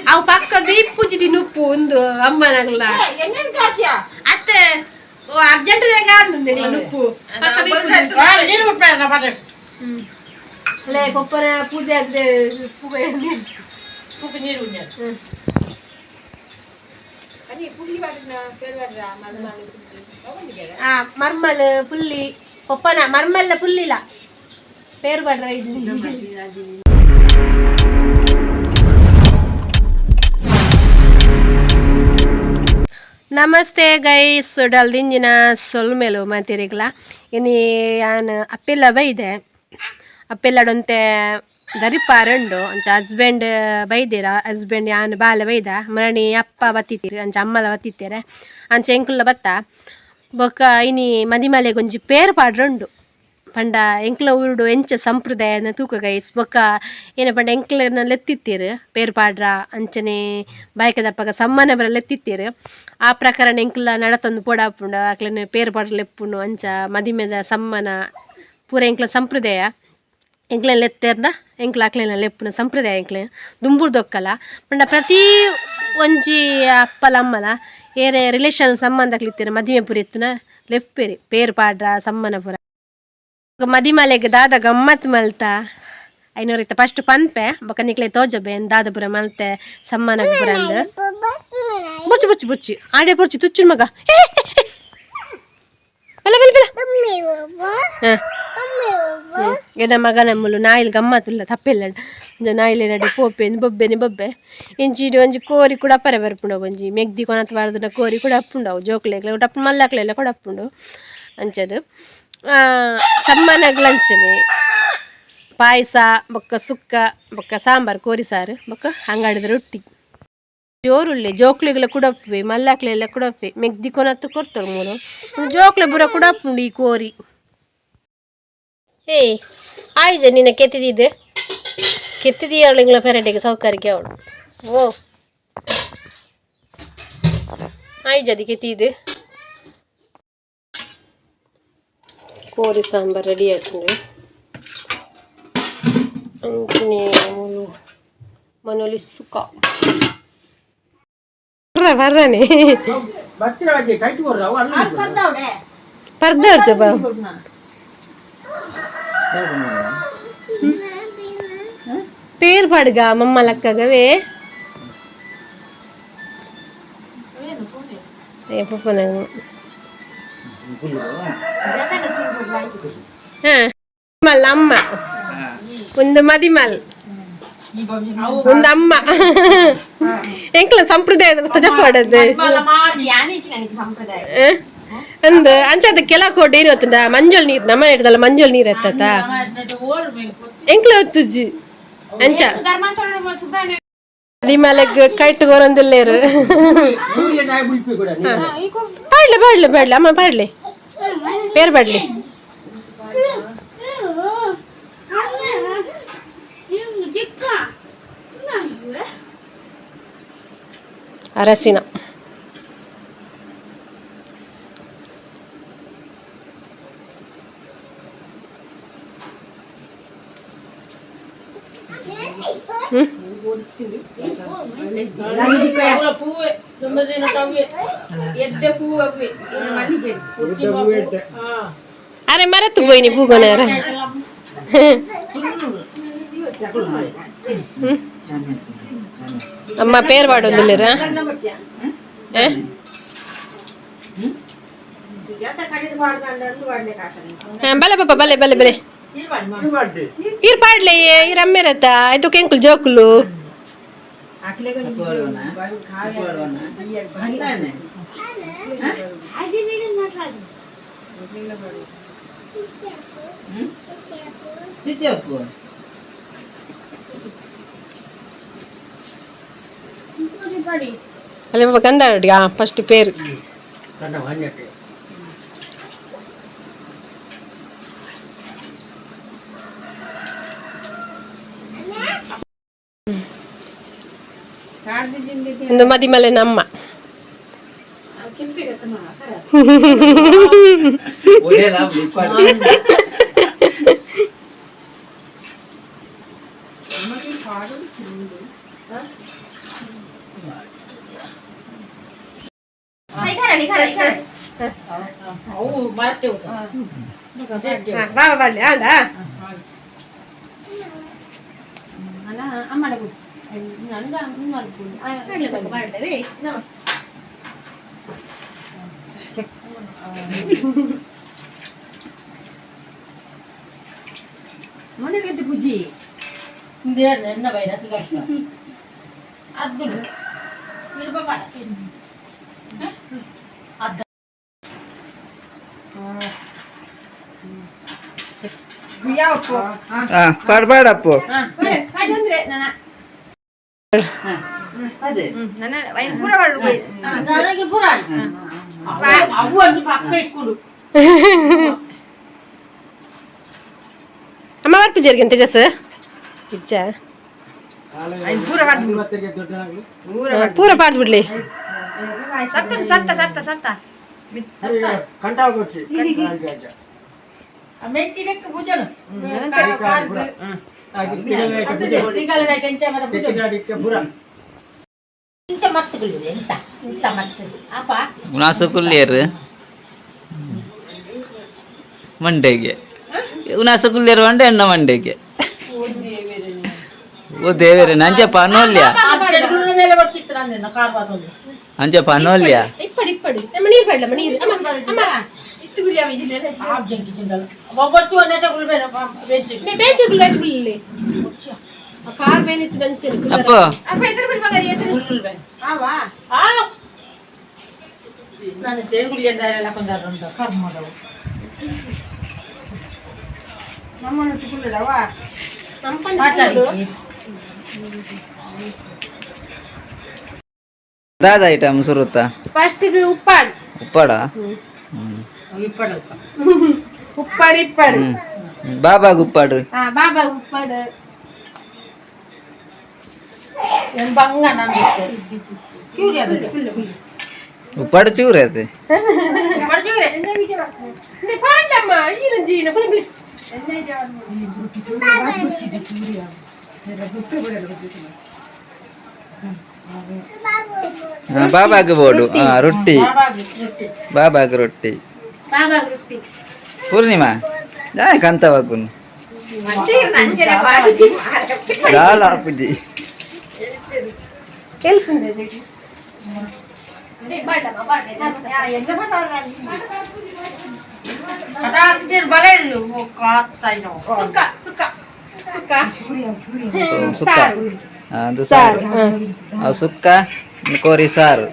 ಅವು ಪಕ್ಕ ಬೀಪುಜಿ ನುಪ್ಪು ಒಂದು ಅಮ್ಮನಲ್ಲ ಅತ್ತೆ ಅರ್ಜೆಂಟ್ ನುಪ್ಪು ಕೊಪ್ಪರ ಪೂಜೆ ಆದ್ರೆ ನೀರು ಮರ್ಮಲ್ ಪುಲ್ಲಿ ಪಪ್ಪನ ಮರ್ಮಲ್ನ ಪುಲ್ಲಿಲ್ಲ ಪೇರು ಬಡ್ರ ನಮಸ್ತೆ ಗೈಸ್ ಡಲ್ದಿಂಜಿನ ಸೊಲ್ಮೇಲು ಮಾತಿರಿಗ್ಲ ಇನಿ ಯಾನ್ ಅಪ್ಪೆಲ್ಲ ಬೈದೆ ಅಪ್ಪೆಲ್ಲಡೊಂತೆ ದರಿಪಾರಂಡು ಅಂಚ ಹಸ್ಬೆಂಡ್ ಬೈದಿರ ಹಸ್ಬೆಂಡ್ ಯಾನ್ ಬಾಲ ಬೈದ ಮರಣಿ ಅಪ್ಪ ಬತ್ತಿತ್ತೀರಿ ಅಂಚ ಅಮ್ಮಲ ಬತ್ತಿತ್ತೀರೆ ಅಂಚ ಎಂಕುಲ್ಲ ಬತ್ತ ಬೊಕ್ಕ ಇನಿ ಮದಿಮಲೆಗೆ ಒಂಜಿ ಪೇರು ಪಾಡ್ರಂಡು ಪಂಡ ಎಂಕ್ಲ ಊರುಡು ಎಂಚ ಸಂಪ್ರದಾಯನ ತೂಕ ಗೈಸ್ ಬೊಕ್ಕ ಏನ ಪಂಡ ಎಂಕ್ಲನ ಲೆತ್ತಿತ್ತೀರು ಪೇರು ಪಾಡ್ರ ಅಂಚನೆ ಬಾಯ್ಕದಪ್ಪಗ ಸಮ್ಮನ ಬರ ಲೆತ್ತಿತ್ತೀರು ಆ ಪ್ರಕಾರ ಎಂಕ್ಲ ನಡತೊಂದು ಪೋಡಾಪುಂಡು ಆಕ್ಲನ ಪೇರು ಪಾಡ್ರ ಲೆಪ್ಪುಂಡು ಅಂಚ ಮದಿಮೆದ ಸಮ್ಮನ ಪೂರ ಎಂಕ್ಲ ಸಂಪ್ರದಾಯ ಎಂಕ್ಲ ಲೆತ್ತೇರ್ದ ಎಂಕ್ಲ ಆಕ್ಲೆನ ಲೆಪ್ಪುನ ಸಂಪ್ರದಾಯ ಎಂಕ್ಲೆ ದುಂಬುರ್ ದೊಕ್ಕಲ ಪಂಡ ಪ್ರತಿ ಒಂಜಿ ಅಪ್ಪಲ ಅಮ್ಮಲ ಏರೆ ರಿಲೇಷನ್ ಸಂಬಂಧಕ್ಲಿತ್ತೀರ ಮದಿಮೆ ಪುರ ಎತ್ತುನ ಲೆಪ್ಪೇರಿ ಪೇರು ಪಾಡ್ರ ಸಮ್ಮನ ಪುರ ಮದಿಮಲೆಗೆ ದಾದ ಗಮ್ಮತ್ ಮಲ್ತ ಐನೂರಿತ್ತ ಫಸ್ಟ್ ಪನ್ಪೆ ಬೊಕ್ಕ ನಿಕ್ಲೆ ತೋಜಬೆ ದಾದ ಪುರ ಮಲ್ತೆ ಸಮ್ಮನ ಪುರ ಅಂದು ಬುಚ್ಚಿ ಬುಚ್ಚಿ ಬುಚ್ಚಿ ಆಡೆ ಬುಚ್ಚಿ ತುಚ್ಚು ಮಗ ಎದ ಮಗನ ಮುಲು ನಾಯಿಲ್ ಗಮ್ಮತ್ತುಲ್ಲ ತಪ್ಪೆಲ್ಲ ನಾಯಿಲೆ ನಡಿ ಪೋಪೆನ್ ಬೊಬ್ಬೆನೆ ಬೊಬ್ಬೆ ಇಂಚಿಡಿ ಒಂಜಿ ಕೋರಿ ಕೂಡ ಅಪ್ಪರೆ ಬರ್ಪುಂಡು ಒಂಜಿ ಮೆಗ್ದಿ ಕೊನತ್ ಬಾರ್ದ ಕೋರಿ ಕೂಡ ಅಪ್ಪುಂಡವು ಜೋಕ್ಲೆಗ್ಲ ಒಟ್ಟು ಮಲ್ಲಕ್ಲೆಲ್ಲ ಕೂಡ ಅಪ್ಪುಂಡು ಅಂಚದು ಸಮ್ಮನಗ್ಲಂಚನೆ ಪಾಯಸ ಬೊಕ್ಕ ಸುಕ್ಕ ಬೊಕ್ಕ ಸಾಂಬಾರು ಕೋರಿ ಸಾರು ಬೊಕ್ಕ ಹಂಗಾಡಿದ ರೊಟ್ಟಿ ಜೋರುಳ್ಳಿ ಜೋಕ್ಲೆಗಳ ಕುಡಪ್ಪೆ ಮಲ್ಲಾಕ್ಲೆಲ್ಲ ಕುಡಪ್ಪೆ ಮೆಗ್ದಿ ಕೊನತ್ತು ಕೊಡ್ತಾರೆ ಮೂರು ಜೋಕ್ಲೆ ಬುರ ಕುಡಪ್ಪುಂಡು ಈ ಕೋರಿ ಏಯ್ ಆಯ್ಜ ನಿನ್ನ ಕೆತ್ತಿದ್ದೆ ಕೆತ್ತಿದೀಯಗಳ ಪೆರಟೆಗೆ ಸೌಕರ್ಯಕ್ಕೆ ಅವಳು ಓ ಆಯ್ಜ ಅದು ಕೆತ್ತಿದ್ದು ಕೋರಿ ಸಾಂಬಾರು ರೆಡಿ ಆಯ್ತು ಅಂಚನೆ ಮನೋಲಿ ಸುಕ್ಕ ಬರ್ರಾನೆ ಪರ್ದಾಡ್ಸ ಬಾ పేరు పడుగా మమ్మ లక్కగవే మళ్ళ అమ్మ ಒಂದು ಮದಿಮಲ್ ಒಂದು ಅಮ್ಮ ಎಂಕ್ಲ ಸಂಪ್ರದಾಯದ ಗೊತ್ತ ಜಪ್ಪಾಡದು ಅಂದ ಅಂಚದ ಕೆಲ ಕೋಡ್ ಏನು ಗೊತ್ತುಂಡ ಮಂಜಲ್ ನೀರು ನಮ್ಮ ಇಡ್ದಲ್ಲ ಮಂಜಲ್ ನೀರು ಎತ್ತತ ಎಂಕ್ಲ ಹೊತ್ತುಜಿ ಅಂಚ ಮದಿಮಲೆಗ್ ಕೈಟ್ ಗೊರೊಂದುಲ್ಲೇರು ಪಾಡ್ಲೆ ಪಾಡ್ಲೆ ಪಾಡ್ಲೆ ಅಮ್ಮ ಪಾಡ್ಲೆ ಪೇರು ಪಾಡ್ಲೆ ಅರಸಿನ అరే మరత్తు పోయి పూగొనారా అమ్మ పేరు పాడొందులేరా భలే పాప భలే భలే భలే ఈరు పాడలే ఈరు అమ్మేరత అయితే ఎంకులు జోకులు అలా కందాడిగా ఫస్ట్ పేరు ಒಂದು ಮದಿಮಲೆ ನಮ್ಮ బాబా పడలే అవునా ಮನೆಗೆ ಪೂಜಿ ಎನ್ನ ಬೈರ ಅದು ಪಡ್ಬೇಡಪ್ಪು ಅಮ್ಮ ಬರ್ಪು ಜರ್ಗಂತ ಜಸ್ ಇಜ್ಜ ಪೂರ ಪಾಡ್ದು ಬಿಡ್ಲಿ ಸತ್ತ ಸತ್ತ ಸತ್ತ ಉನಾಸಕುಲ್ಲೇರು ಮಂಡೆಗೆ ಉನಾಸಕುಲ್ಲೇರು ಮಂಡೆ ಅಣ್ಣ ಮಂಡೆಗೆ ಓ ದೇವರೇ ನಂಜ ಪನೋಲ್ಯ ಅಂಜ ಪನೋಲ್ಯ ಇಪ್ಪಡಿ ಇಪ್ಪಡಿ ನೀರು ಬೇಡ ನೀರು ಅಮ್ಮ ಇತ್ತು ಬಿಳಿ ಅವ ಇದನ್ನೆಲ್ಲ ಬೇಚ ಗುಳ್ಳಿ ಕಾರ್ ಬೇನಿತ್ತು ನಂಚೆ ಅಪ್ಪ ಅಪ್ಪ ಎದುರು ಬಿಡ್ಬಾಗರಿ ಎದುರು ನಾನು ತೇರುಗುಳಿ ಎಲ್ಲ ಕೊಂದಾಡುಂಟು ಕರ್ಮದವು ನಮ್ಮನ್ನು ಇಟ್ಟುಕೊಳ್ಳವ ದಾದ ಐಟಮ್ ಸುರುತ್ತಾ ಫಸ್ಟ್ ಉಪ್ಪಾಡು ಉಪ್ಪಾಡ ಉಪ್ಪಾಡು ಇಪ್ಪಾಡು ಬಾಬಾಗ ಉಪ್ಪಾಡು ಬಾಬಾ ಉಪ್ಪಾಡು ಬಂಗ ನಾನು ಉಪ್ಪಾಡು ಚೂರ ಅದೇ ಪಾಡ್ಲಮ್ಮ ಈರಂಜೀನ ಬಾಬಾಗ ಬೋಡು ರೊಟ್ಟಿ ಬಾಬಾಗ ರೊಟ್ಟಿ ಪೂರ್ಣಿಮಾ ಜಾ ಕಂತವಾಗುನು ದಾಲ್ ಆಪುಜಿ ಅದು ಸಾರು ಸುಕ್ಕ ಕೋರಿ ಸಾರು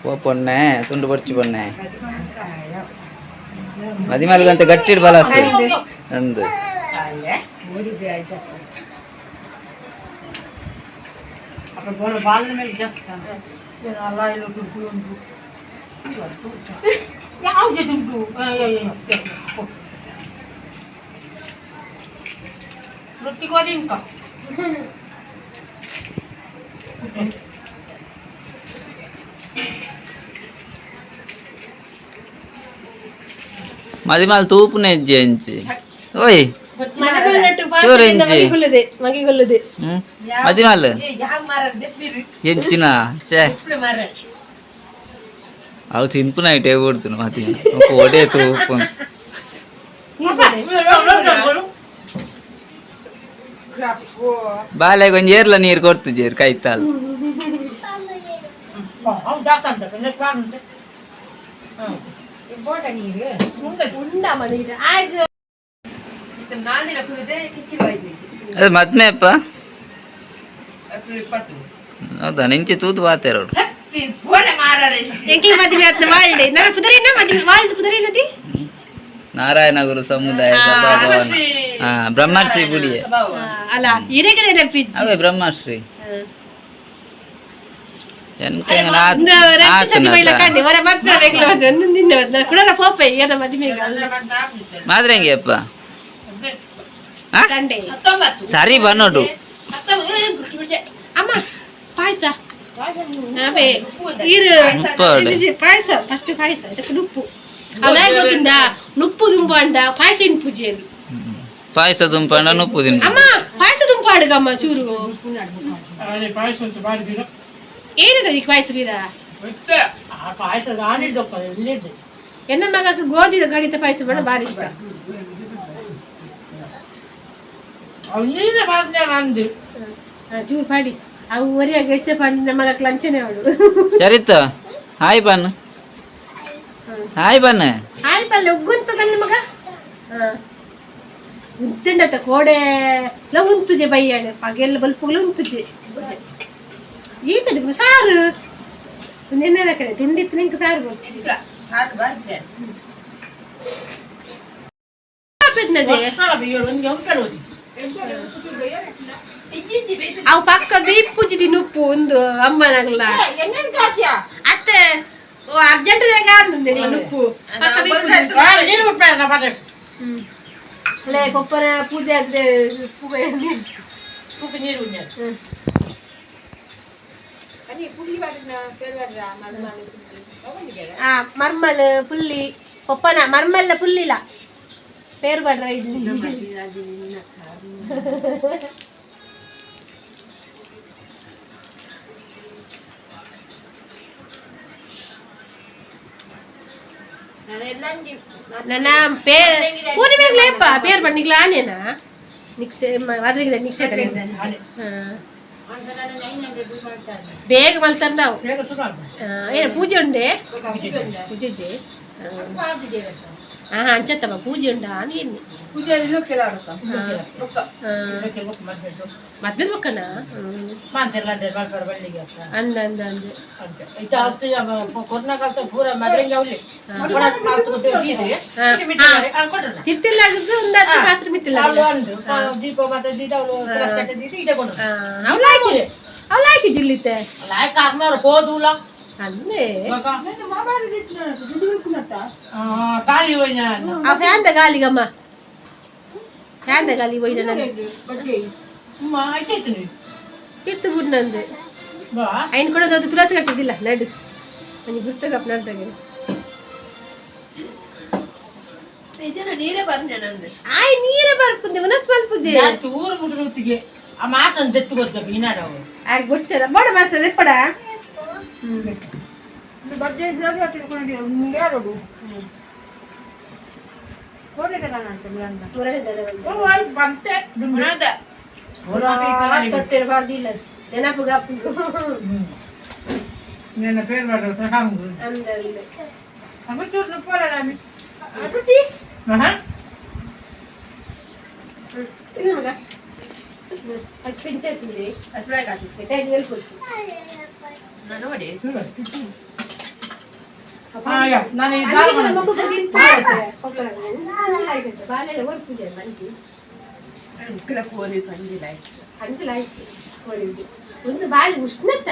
ಓ ಪೊನ್ನೆ ತುಂಡು ಬರ್ಚಿ ಪೊನ್ನೆ ಮದಿ ಮೇಲ್ಗಂತ ಗಟ್ಟಿಡ್ ಬಲಸ ಅಂದು ಯಾವುದೇ ದುಡ್ಡು ರೊಟ್ಟಿ ಗೋಧಿ ಇಂಕ మది మాల తూపునే జంచి ఓయ్ మగిగొల్లుది మది మాల ఎంచిన చే అవు తింపున ఇటే కొడుతున్నా మతి ఒక ఓటే తూపు ಬಾಲೆ ಕೊಂಚ ಏರ್ಲ ನೀರು ಕೊಡ್ತು ಜೇರ್ ಕೈತಾಲ್ ಅದು ಮದ್ಮೆ ಅಪ್ಪ ಹೌದಾ ನಿಂಚೆ ತೂತು ಬಾತೇರ ನಾರಾಯಣ ಗುರು ಸಮುದಾಯ ಸಭಾಭವನ ಬ್ರಹ್ಮಶ್ರೀ ಗುಡಿ ಅವೇ ಬ್ರಹ್ಮಶ್ರೀ ಮಾದ್ರಂಗೆ ಅಪ್ಪ ಸರಿ ಬನ್ನೋಡು ಪಾಯಸ ಪಾಯಸ ಫಸ್ಟ್ ಪಾಯಸ ಇದಕ್ಕೆ ನುಪ್ಪು ಅದಾಗಿ ಗೊತ್ತಿಂದ ನುಪ್ಪು ದುಂಬು ಅಂಡ ಪಾಯಸ ಇನ್ ಪೂಜೆಯಲ್ಲಿ ಪಾಯಸ ದುಂಪಂಡ ಉಪ್ಪು ತಿಂಪ ಅಮ್ಮ ಪಾಯಸ ತುಂಬ ಅಡುಗಮ್ಮ ಚೂರು ಅದೇ ಪಾಯಸ ಅಂತ ಬಾಡಿದಿರ ಏನಿದೆ ಈ ಪಾಯಸ ಬೀರ ಮತ್ತೆ ಆ ಪಾಯಸ ನಾನಿದ್ದಪ್ಪ ಎಲ್ಲಿದ್ದೆ ಎನ್ನ ಮಗಕ್ಕೆ ಗೋಧಿದ ಗಣಿತ ಪಾಯಸ ಬೇಡ ಭಾರಿ ಇಷ್ಟ ಅವನಿಂದ ಬಾದ್ನೆ ನಂದು ಚೂರು ಪಾಡಿ ಅವು ಒರಿಯಾಗಿ ಹೆಚ್ಚ ಪಂಡಿನ ಮಗಕ್ಕೆ ಲಂಚನೆ ಅವಳು ಚರಿತ ಹಾಯ್ ಬನ್ ಹಾಯ್ ಬನ್ ಹಾಯ್ ಪಲ್ಲೆ ಒಗ್ಗುಂತ ಕಣ್ಣ ಮಗ ಉಂಟಂಡತ ಕೋಡೆ ಉಂತುಜೆ ಬಯ್ಯಾಳೆ ಪಗೆಲ್ಲ ಬಲ್ಪುಗಳು ಉಂತುಜೆ ಈತದ ಸಾರು ನಿನ್ನೆ ಕಡೆ ತುಂಡಿತ್ತು ನಿಂಗೆ ಸಾರು ಬರ್ತಿಲ್ಲ ಅವು ಪಕ್ಕ ಬೀಪುಜಿಡಿ ನುಪ್ಪು ಒಂದು ಅಮ್ಮನಲ್ಲ ಅತ್ತೆ ಓ ಅರ್ಜೆಂಟ್ನಾಗ ನುಪ್ಪು ಅಲ್ಲೇ ಕೊಪ್ಪರ ಪೂಜೆ ಆದ್ರೆ ನೀರು ಮರ್ಮಲ್ ಪುಲ್ಲಿ ಪಪ್ಪನ ಮರ್ಮಲ್ಲ ಪುಲ್ಲಿಲ್ಲ ಪೇರು ಬಡ್ರ ಇದು ನನ್ನ పేరు పూరి మీద లేప పేరు పండికి లానేనా నిక్సే వదిలిగిద నిక్సే ಬೇಗ ಮಲ್ತಾರ ನಾವು ಏನು ಪೂಜೆ ಉಂಡೆ ಪೂಜೆ ಅಂಚತ್ತಮ್ಮ ಪೂಜೆ ಉಂಡ ಅಂದೇನು ಮದ್ವೆ ಬಕ್ಕನ ಅಂದ ಅಂದ ಅಂದೆ ತಿರ್ತಿಲ್ಲ ಒಂದು ಶಾಸ್ತ್ರ ಮಿತ್ತಿಲ್ಲ ಅವ್ಳು ಹಾಕಿದ್ದಿಲ್ಲಿತ್ತೆ ಅಂದೆ ಆ ಫ್ಯಾನ್ದ ಗಾಲಿಗಮ್ಮ ಫ್ಯಾನ್ದ ಗಾಲಿ ಹೋಯ್ದ ನನಗೆ ಇತ್ತು ಬಿಡ್ ನಂದು ಐನ್ ಕೊಡೋದು ತುಳಸಿ ಕಟ್ಟಿದ್ದಿಲ್ಲ ನಡು ನನಗೆ ಗುರ್ತಗಪ್ಪ ನಡ್ದಾಗೆ ನೀರೇ ಬಂದೆ ನಂದು ಆಯ್ ನೀರೇ ಬರ್ಪುಂದೆ ಮನಸ್ ಬರ್ಪುದೆ ಊರು ಮುಟ್ಟಿಗೆ ಆ ಮಾಸ ತೆತ್ತು ಕೊಡ್ತೇವೆ ಇನ್ನಾಡ ಆಗ ಗೊಚ್ಚರ ಬಡ ಮಾಸ ಎಪ್ಪಡ ಬರ್ದಿಲ್ಲ ನೆನಪು ಗಾಪು ನನ್ನ ಪೇರು ಮಾಡ್ರೆ అది పెంచేసింది అట్లా కాదు 5,000 వచ్చి ನಾನು ನೋಡಿ ಒಂದು ಬಾರಿ ಉಷ್ಣತ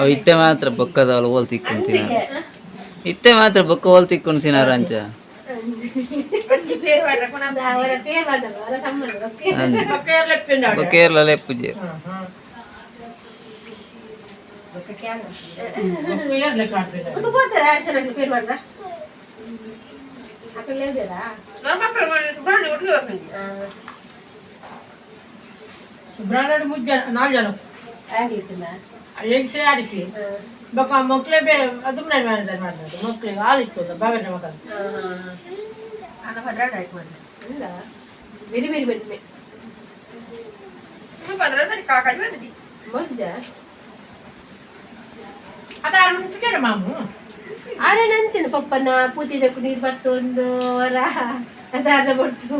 ಇತ್ತೆ ಮಾತ್ರ ಬೊಕ್ಕದವಳು ಹೋಲ್ ತಿಕ್ಕೊಂಡು ತಿನ್ನ ಇತ್ತೆ ಮಾತ್ರ ಬೊಕ್ಕ ಹೋಲ್ ತಿಕ್ಕೊಂಡು ತಿನ್ನಾರ ಅಂಚ ಕೇರಳ ಲೆಪ್ಪುಜೆ ಸುಬ್ರಹ್ಮಣ್ಯ ಮುಜ್ಜ 4 ಜನ ಹೆಂಗಸೆ ಆರಿಸಿ ಬಕ ಮಕ್ಕಳೇ ಬೇರೆ ಅದನ್ನ ಮಾಡ್ತಾರೆ ಮಕ್ಕಳಿಗೆ ಹಾಲಿತ್ತು ಬಾಬೆನ ಮಕ್ಕಳು ಬೇರೆ ಬೇರೆ ಬೇರೆ ಅದ ಮಾಮು ಆರೇನಂತೇನು ಪಪ್ಪನ ಪೂತಿಡಕ್ಕೂ ನೀರು ಬತ್ತು ಒಂದು ವರ ಅದಾರ ಬರ್ತು